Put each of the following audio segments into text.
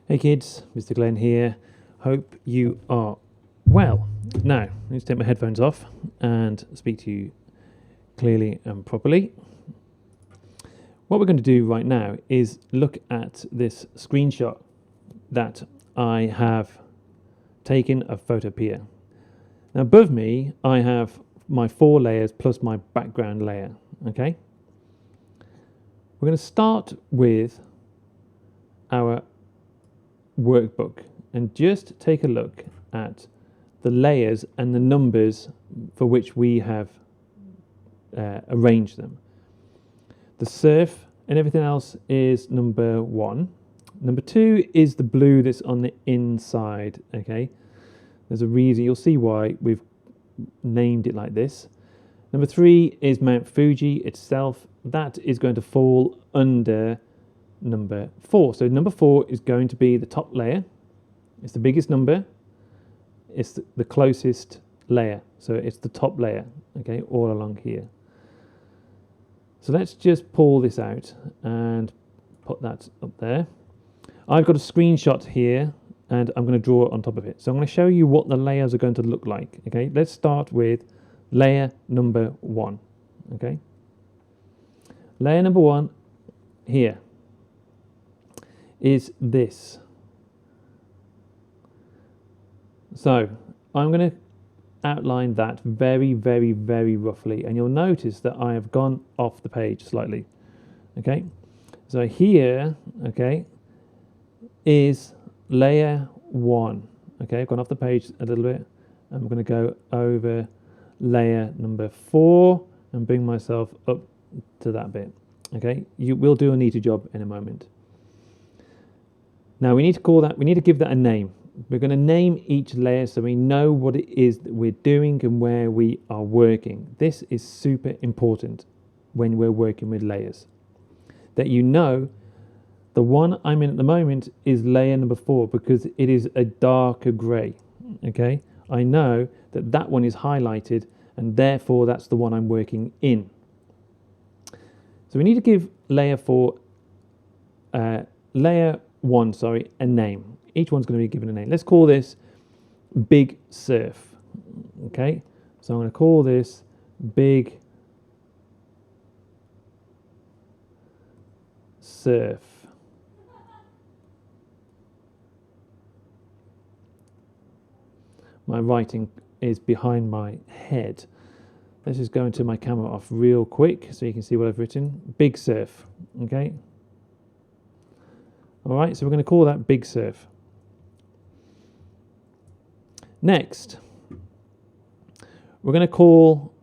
Hey kids, Mr. Glenn here. Hope you are well. Now, I need to take my headphones off and speak to you clearly and properly. What we're going to do right now is look at this screenshot that I have taken of Photopea. Now, above me, I have my 4 layers plus my background layer. Okay? We're going to start with our workbook and just take a look at the layers and the numbers for which we have arranged them. The surf and everything else is number 1. Number 2 is the blue that's on the inside. Okay, there's a reason, you'll see why we've named it like this. Number 3 is Mount Fuji itself. That is going to fall under number 4. So number 4 is going to be the top layer. It's the biggest number. It's the closest layer. So it's the top layer, okay, all along here. So let's just pull this out and put that up there. I've got a screenshot here and I'm going to draw it on top of it. So I'm going to show you what the layers are going to look like. Okay, let's start with layer number 1. Okay, layer number 1 here is this. So I'm going to outline that very, very, very roughly, and you'll notice that I have gone off the page slightly. Okay, so here, okay, is layer 1. Okay, I've gone off the page a little bit. I'm going to go over layer number 4 and bring myself up to that bit. Okay, you will do a neater job in a moment. Now we need to give that a name. We're going to name each layer so we know what it is that we're doing and where we are working. This is super important when we're working with layers. That you know the one I'm in at the moment is layer number 4 because it is a darker grey. Okay, I know that that one is highlighted and therefore that's the one I'm working in. So we need to give layer 1, a name. Each one's going to be given a name. Let's call this Big Surf. Okay, so I'm going to call this Big Surf. My writing is behind my head. Let's just go into my camera off real quick so you can see what I've written. Big Surf. Okay. All right, so we're going to call that Big Surf. Next, we're going to call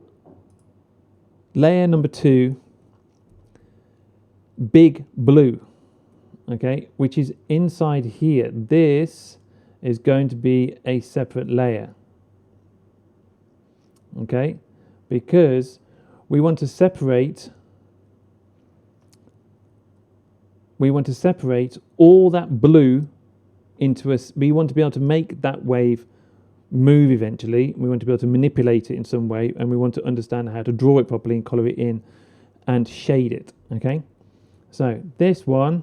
layer number 2 Big Blue, okay, which is inside here. This is going to be a separate layer, okay, because we want to separate all that blue into we want to be able to make that wave move eventually. We want to be able to manipulate it in some way, and we want to understand how to draw it properly and color it in and shade it. Okay, so this one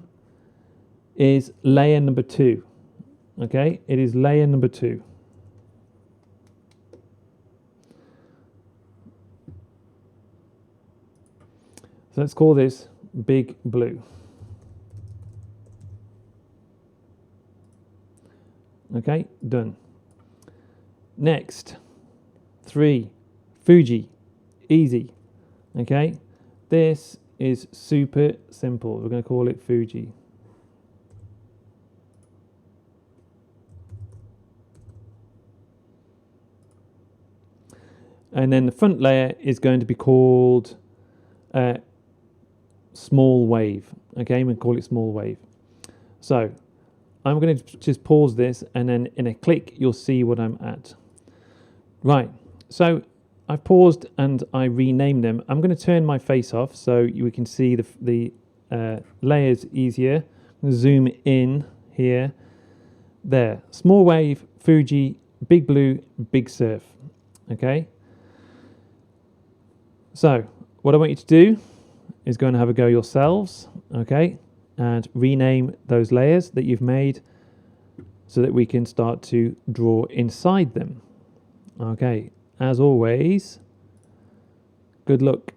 is layer number 2. Okay, it is layer number 2. So let's call this Big Blue. Okay, done. Next, 3, Fuji, easy. Okay, this is super simple. We're going to call it Fuji. And then the front layer is going to be called Small Wave. Okay, we'll call it Small Wave. So I'm going to just pause this, and then in a click you'll see what I'm at. Right, so I've paused and I renamed them. I'm going to turn my face off so we can see the layers easier. I'm going to zoom in here. There, Small Wave, Fuji, Big Blue, Big Surf. Okay, so what I want you to do is go and have a go yourselves, okay, and rename those layers that you've made so that we can start to draw inside them. Okay, as always, good luck.